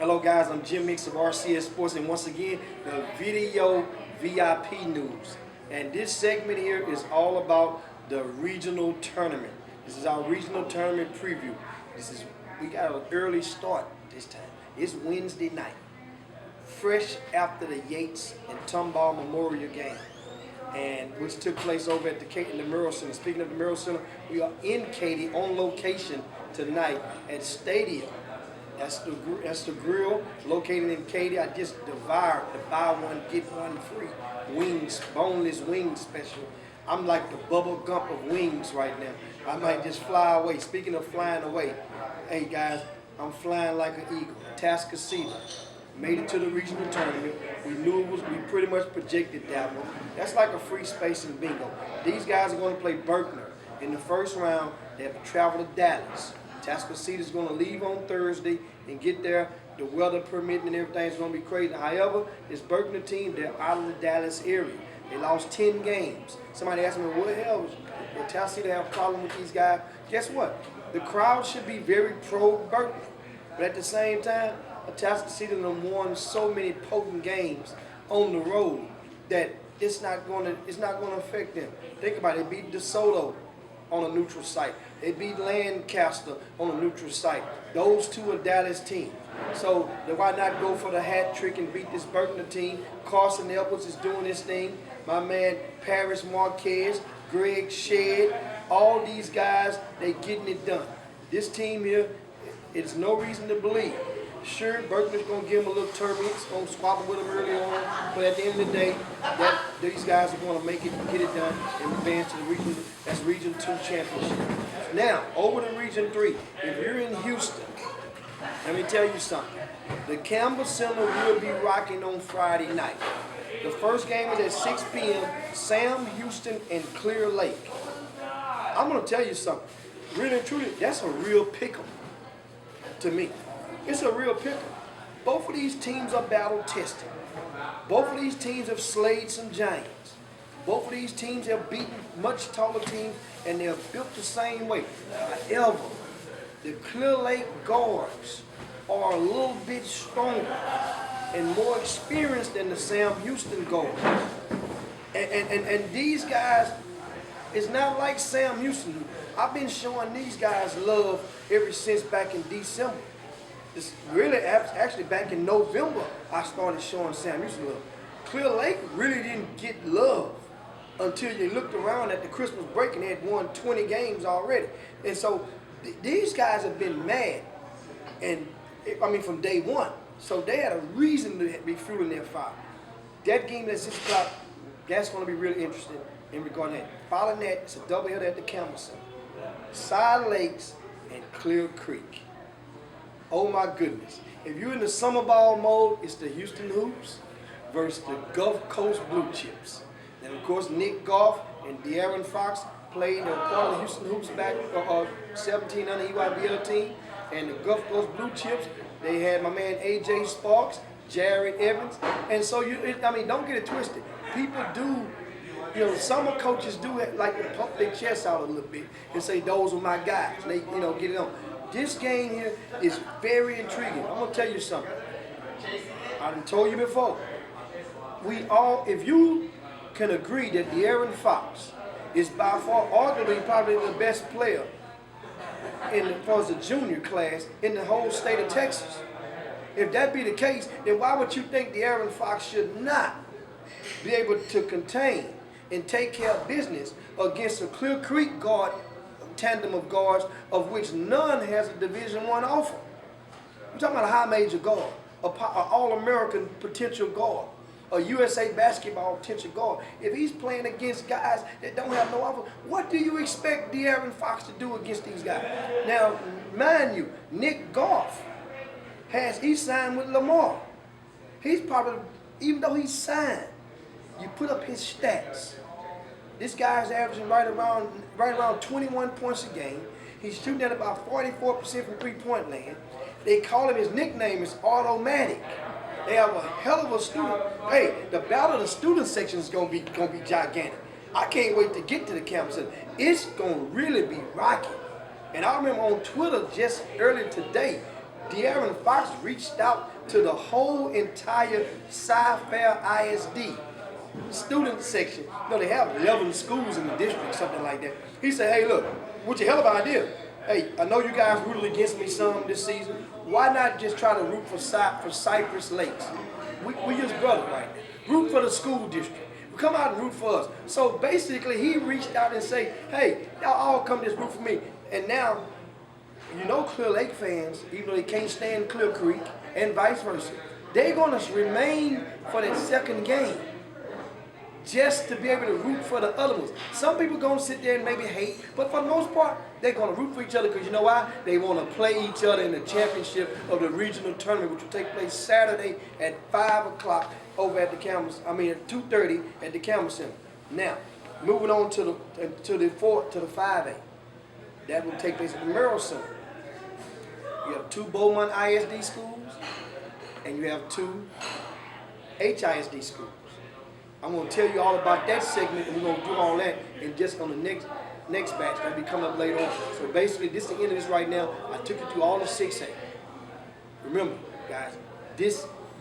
Hello guys, I'm Jim Mix of RCS Sports, and once again, the video VIP news. And this segment here is all about the regional tournament. This is our regional tournament preview. We got an early start this time. It's Wednesday night, fresh after the Yates and Tomball Memorial game, and which took place over at the Murrow Center. Speaking of the Murrow Center, we are in Katy on location tonight at Stadium. That's the grill located in Katy. I just devoured the buy one get one free wings, boneless wings special. I'm like the Bubble Gump of wings right now. I might just fly away. Speaking of flying away, hey guys, I'm flying like an eagle. Tascasita made it to the regional tournament. We pretty much projected that one. That's like a free space in bingo. These guys are going to play Berkner in the first round. They have to travel to Dallas. Tascasita is going to leave on Thursday and get there. The weather permitting and everything's going to be crazy. However, this Berkner team, they're out of the Dallas area. They lost 10 games. Somebody asked me, what the hell will Tascasita have a problem with these guys? Guess what? The crowd should be very pro-Berkner. But at the same time, Tascasita has won so many potent games on the road that it's not going to affect them. Think about it. They beat DeSoto on a neutral site. They beat Lancaster on a neutral site. Those two are Dallas teams. So why not go for the hat trick and beat this Berkner team? Carson Edwards is doing his thing. My man Paris Marquez, Greg Shedd, all these guys, they getting it done. This team here, it's no reason to believe. Sure, Berkner's going to give them a little turbulence, going to squabble with them early on, but at the end of the day, these guys are going to make it, get it done, and advance to the region. That's Region 2 championship. Now, over to Region 3. If you're in Houston, let me tell you something. The Campbell Center will be rocking on Friday night. The first game is at 6 p.m., Sam Houston and Clear Lake. I'm going to tell you something. Really and truly, that's a real pick'em to me. It's a real pick'em. Both of these teams are battle tested. Both of these teams have slayed some giants. Both of these teams have beaten much taller teams, and they're built the same way. However, the Clear Lake guards are a little bit stronger and more experienced than the Sam Houston guards. And these guys, it's not like Sam Houston. I've been showing these guys love ever since back in December. It's really, actually back in November, I started showing Sam Houston love. Clear Lake really didn't get love until you looked around at the Christmas break and they had won 20 games already. And so these guys have been mad, and from day one. So they had a reason to be fueling their fire. That game at 6 o'clock, that's going to be really interesting in regard to that. Following that, it's a doubleheader at the Campbell Center. Side Lakes and Clear Creek. Oh my goodness. If you're in the summer ball mode, it's the Houston Hoops versus the Gulf Coast Blue Chips. And of course, Nick Goff and De'Aaron Fox played part of the Houston Hoops back 17 under EYBL team. And the Gulf Coast Blue Chips, they had my man AJ Sparks, Jared Evans. And so, don't get it twisted. People do, summer coaches do like to pump their chest out a little bit and say, those are my guys. They, get it on. This game here is very intriguing. I'm going to tell you something. I done told you before. If you can agree that De'Aaron Fox is by far, arguably, probably the best player as a junior class in the whole state of Texas. If that be the case, then why would you think De'Aaron Fox should not be able to contain and take care of business against a Clear Creek guard tandem of guards, of which none has a Division I offer? I'm talking about a high major guard, an All-American potential guard, a USA basketball potential guard. If he's playing against guys that don't have no offer, what do you expect De'Aaron Fox to do against these guys? Now, mind you, Nick Goff he signed with Lamar. He's probably, even though he's signed, you put up his stats. This guy's averaging right around 21 points a game. He's shooting at about 44% from three-point land. They call him, his nickname is Automatic. They have a hell of a student. Hey, the battle of the student section is gonna be gigantic. I can't wait to get to the campus. It's gonna really be rocking. And I remember on Twitter just earlier today, De'Aaron Fox reached out to the whole entire Sci-Fair ISD student section. They have 11 schools in the district, something like that. He said, hey, look, what's your hell of an idea? Hey, I know you guys rooted against me some this season. Why not just try to root for Cypress Lakes? We just brothers right now. Root for the school district. Come out and root for us. So basically, he reached out and said, hey, y'all all come just root for me. And now, Clear Lake fans, even though they can't stand Clear Creek, and vice versa, they're going to remain for that second game just to be able to root for the other ones. Some people going to sit there and maybe hate, but for the most part, they're going to root for each other because you know why? They want to play each other in the championship of the regional tournament, which will take place Saturday at 5 o'clock over at the campus, at 2:30 at the campus center. Now, moving on to the 5A. That will take place at the Merrill Center. You have 2 Beaumont ISD schools, and you have 2 HISD schools. I'm going to tell you all about that segment, and we're going to do all that in just on the next batch. That'll be coming up later on. So basically, this is the end of this right now. I took you through all of 6A. Remember, guys,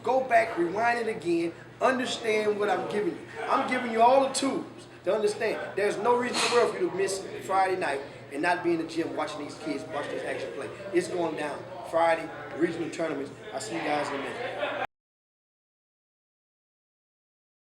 go back, rewind it again, understand what I'm giving you. I'm giving you all the tools to understand. There's no reason in the world for you to miss Friday night and not be in the gym watching these kids, watch this action play. It's going down Friday, regional tournaments. I'll see you guys in a minute.